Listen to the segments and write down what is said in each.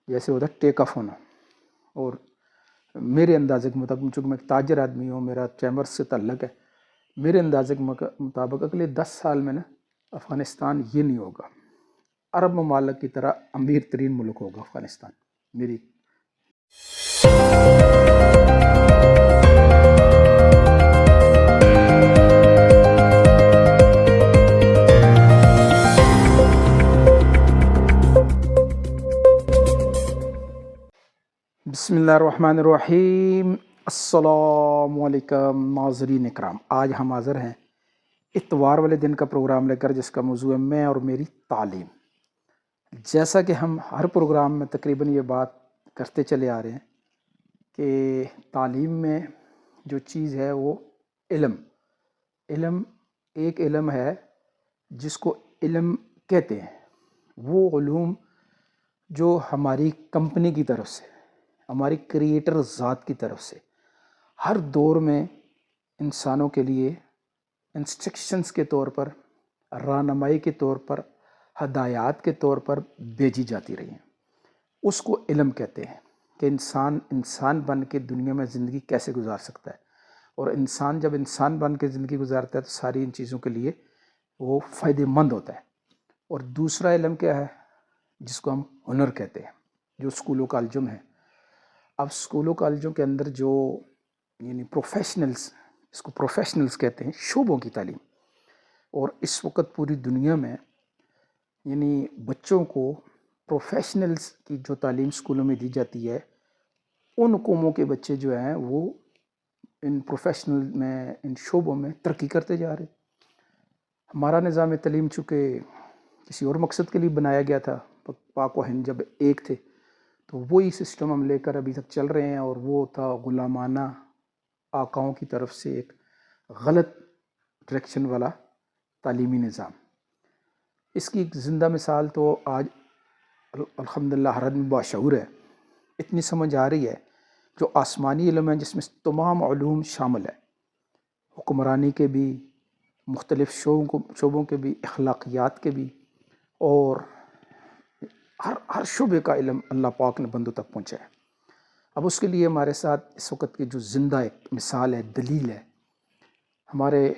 جیسے ہوتا ہے ٹیک آف ہونا. اور میرے اندازے کے مطابق، چونکہ میں ایک تاجر آدمی ہوں، میرا چیمبر سے تعلق ہے، میرے اندازے کے مطابق اگلے 10 سال میں نا افغانستان یہ نہیں ہوگا، عرب ممالک کی طرح امیر ترین ملک ہوگا افغانستان. میری بسم اللہ الرحمن الرحیم. السلام علیکم ناظرین اکرام. آج ہم حاضر ہیں اتوار والے دن کا پروگرام لے کر، جس کا موضوع ہے میں اور میری تعلیم. جیسا کہ ہم ہر پروگرام میں تقریباً یہ بات کرتے چلے آ رہے ہیں کہ تعلیم میں جو چیز ہے وہ علم ایک علم ہے جس کو علم کہتے ہیں. وہ علوم جو ہماری کمپنی کی طرف سے، ہماری کریٹر ذات کی طرف سے ہر دور میں انسانوں کے لیے انسٹرکشنز کے طور پر، رہنمائی کے طور پر، ہدایات کے طور پر بھیجی جاتی رہی ہیں، اس کو علم کہتے ہیں. کہ انسان بن کے دنیا میں زندگی کیسے گزار سکتا ہے، اور انسان جب انسان بن کے زندگی گزارتا ہے تو ساری ان چیزوں کے لیے وہ فائدہ مند ہوتا ہے. اور دوسرا علم کیا ہے، جس کو ہم ہنر کہتے ہیں، جو اسکولوں کالجوں میں ہے. اب اسکولوں کالجوں کے اندر جو اس کو پروفیشنلز کہتے ہیں، شعبوں کی تعلیم. اور اس وقت پوری دنیا میں بچوں کو پروفیشنلز کی جو تعلیم اسکولوں میں دی جاتی ہے، ان قوموں کے بچے جو ہیں وہ ان پروفیشنل میں، ان شعبوں میں ترقی کرتے جا رہے. ہمارا نظام تعلیم چونکہ کسی اور مقصد کے لیے بنایا گیا تھا، پاک و ہند جب ایک تھے، تو وہی سسٹم ہم لے کر ابھی تک چل رہے ہیں. اور وہ تھا غلامانہ آقاؤں کی طرف سے ایک غلط ڈائریکشن والا تعلیمی نظام. اس کی ایک زندہ مثال تو آج الحمدللہ ہر آدمی باشعور ہے. اتنی سمجھ آ رہی ہے، جو آسمانی علم ہے جس میں تمام علوم شامل ہے، حکمرانی کے بھی، مختلف شعبوں کے بھی، اخلاقیات کے بھی، اور ہر شعبے کا علم اللہ پاک نے بندوں تک پہنچا ہے. اب اس کے لیے ہمارے ساتھ اس وقت کی جو زندہ ایک مثال ہے، دلیل ہے، ہمارے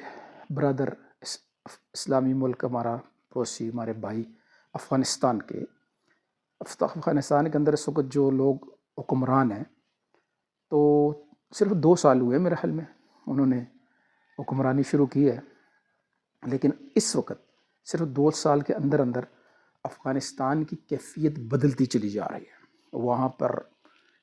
برادر اسلامی ملک، ہمارا پڑوسی، ہمارے بھائی افغانستان کے اندر اس وقت جو لوگ حکمران ہیں، تو صرف 2 سال ہوئے میرے خیال میں انہوں نے حکمرانی شروع کی ہے. لیکن اس وقت صرف 2 سال کے اندر افغانستان کی کیفیت بدلتی چلی جا رہی ہے. وہاں پر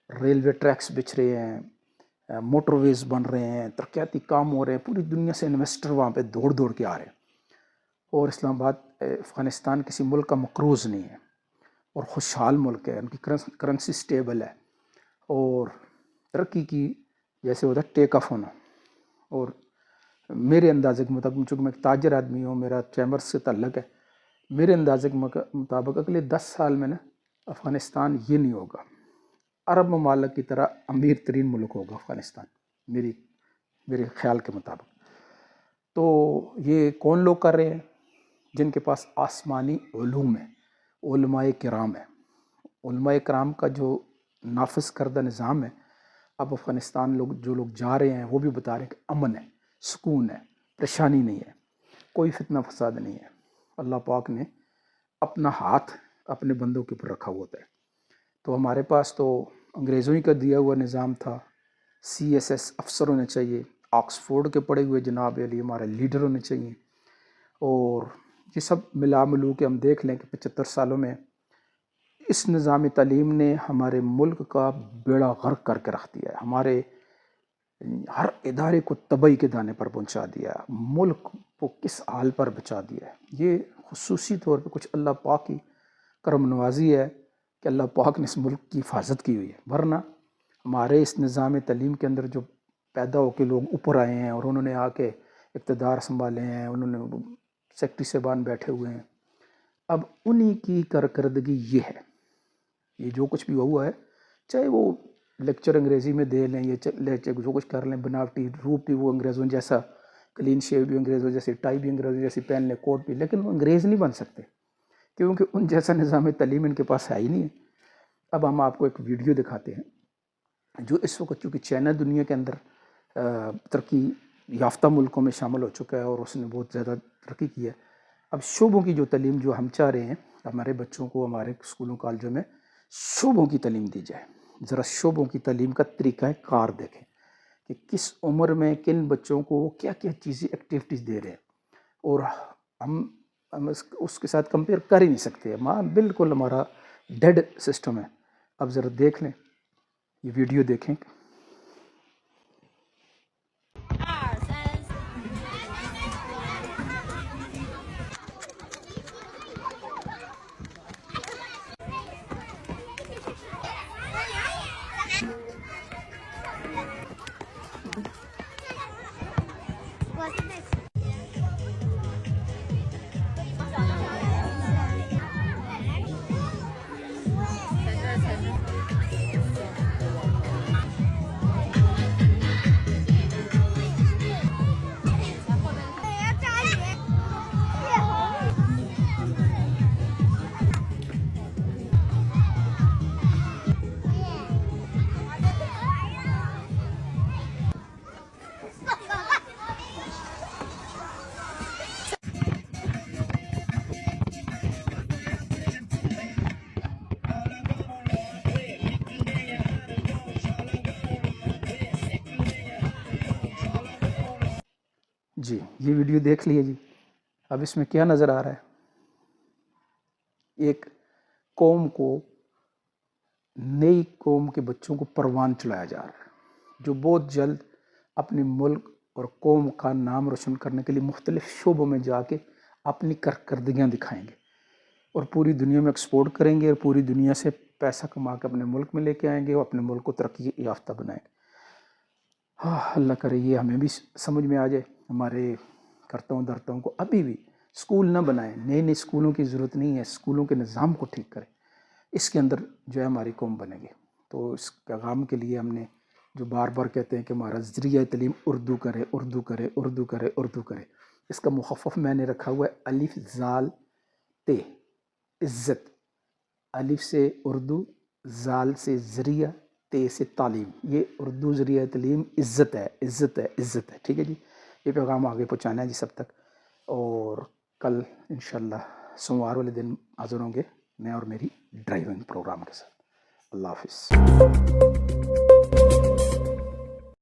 ریلوے ٹریکس بچھ رہے ہیں، موٹر ویز بن رہے ہیں، ترقیاتی کام ہو رہے ہیں، پوری دنیا سے انویسٹر وہاں پہ دوڑ کے آ رہے ہیں. اور اسلام آباد، افغانستان کسی ملک کا مقروض نہیں ہے، اور خوشحال ملک ہے، ان کی کرنسی سٹیبل ہے، اور ترقی کی جیسے ہوتا ہے ٹیک آف ہونا. اور میرے اندازے کے مطابق، چونکہ میں ایک تاجر آدمی ہوں، میرا چیمبر سے تعلق ہے، میرے اندازے کے مطابق اگلے 10 سال میں نا افغانستان یہ نہیں ہوگا، عرب ممالک کی طرح امیر ترین ملک ہوگا افغانستان، میرے خیال کے مطابق. تو یہ کون لوگ کر رہے ہیں؟ جن کے پاس آسمانی علوم ہے، علماء کرام ہیں. علماء کرام کا جو نافذ کردہ نظام ہے، اب افغانستان جو لوگ جا رہے ہیں وہ بھی بتا رہے ہیں کہ امن ہے، سکون ہے، پریشانی نہیں ہے، کوئی فتنہ فساد نہیں ہے. اللہ پاک نے اپنا ہاتھ اپنے بندوں کے اوپر رکھا ہوتا ہے. تو ہمارے پاس تو انگریزوں ہی کا دیا ہوا نظام تھا. CSS افسر ہونے چاہیے، آکسفورڈ کے پڑھے ہوئے جناب علی ہمارے لیڈر ہونے چاہیے. اور یہ سب ملا ملو کے ہم دیکھ لیں کہ 75 سالوں میں اس نظام تعلیم نے ہمارے ملک کا بیڑا غرق کر کے رکھ دیا ہے. ہمارے ہر ادارے کو تباہی کے دانے پر پہنچا دیا، ملک کو کس حال پر بچا دیا ہے. یہ خصوصی طور پہ کچھ اللہ پاک کی کرم نوازی ہے کہ اللہ پاک نے اس ملک کی حفاظت کی ہوئی ہے. ورنہ ہمارے اس نظام تعلیم کے اندر جو پیدا ہو کے لوگ اوپر آئے ہیں اور انہوں نے آ کے اقتدار سنبھالے ہیں، انہوں نے سیکٹری صاحبان بیٹھے ہوئے ہیں، اب انہی کی کارکردگی یہ ہے. یہ جو کچھ بھی ہوا ہے، چاہے وہ لیکچر انگریزی میں دے لیں، یہ جو کچھ کر لیں، بناوٹی روپ بھی وہ انگریزوں جیسا، کلین شیو بھی انگریزوں جیسی، ٹائی بھی انگریزوں جیسی پہن لیں، کوٹ بھی، لیکن وہ انگریز نہیں بن سکتے، کیونکہ ان جیسا نظام تعلیم ان کے پاس ہے ہی نہیں ہے. اب ہم آپ کو ایک ویڈیو دکھاتے ہیں جو اس وقت چونکہ چائنا دنیا کے اندر ترقی یافتہ ملکوں میں شامل ہو چکا ہے اور اس نے بہت زیادہ ترقی کی ہے. اب شعبوں کی جو تعلیم جو ہم چاہ رہے ہیں ہمارے بچوں کو ہمارے اسکولوں کالجوں میں شعبوں کی تعلیم دی جائے. ذرا شعبوں کی تعلیم کا طریقہ کار دیکھیں کہ کس عمر میں کن بچوں کو کیا کیا چیزیں ایکٹیویٹیز دے رہے ہیں، اور ہم اس کے ساتھ کمپیئر کر ہی نہیں سکتے. بالکل ہمارا ڈیڈ سسٹم ہے. اب ذرا دیکھ لیں، یہ ویڈیو دیکھیں. جی یہ ویڈیو دیکھ لیے جی. اب اس میں کیا نظر آ رہا ہے؟ ایک قوم کو، نئی قوم کے بچوں کو پروان چلایا جا رہا ہے جو بہت جلد اپنے ملک اور قوم کا نام روشن کرنے کے لیے مختلف شعبوں میں جا کے اپنی کارکردگیاں دکھائیں گے اور پوری دنیا میں ایکسپورٹ کریں گے اور پوری دنیا سے پیسہ کما کے اپنے ملک میں لے کے آئیں گے اور اپنے ملک کو ترقی یافتہ بنائیں گے. اللہ کرے یہ ہمیں بھی سمجھ میں آ جائے. ہمارے کرتاؤں درتاؤں کو ابھی بھی اسکول نہ بنائیں. نئے نئے اسکولوں کی ضرورت نہیں ہے. اسکولوں کے نظام کو ٹھیک کریں. اس کے اندر جو ہے ہماری قوم بنے گی. تو اس پیغام کے لیے ہم نے جو بار بار کہتے ہیں کہ ہمارا ذریعہ تعلیم اردو کرے، اردو کرے، اردو کرے، اردو کرے. اس کا مخفف میں نے رکھا ہوا ہے الف زال تے، عزت. الف سے اردو، زال سے ذریعہ، تے سے تعلیم. یہ اردو ذریعہ تعلیم عزت ہے، عزت ہے، عزت ہے. ٹھیک ہے جی. یہ پیغام آگے پہنچانا ہے جی سب تک. اور کل انشاءاللہ سوموار والے دن حاضر ہوں گے میں اور میری ڈرائیونگ پروگرام کے ساتھ. اللہ حافظ.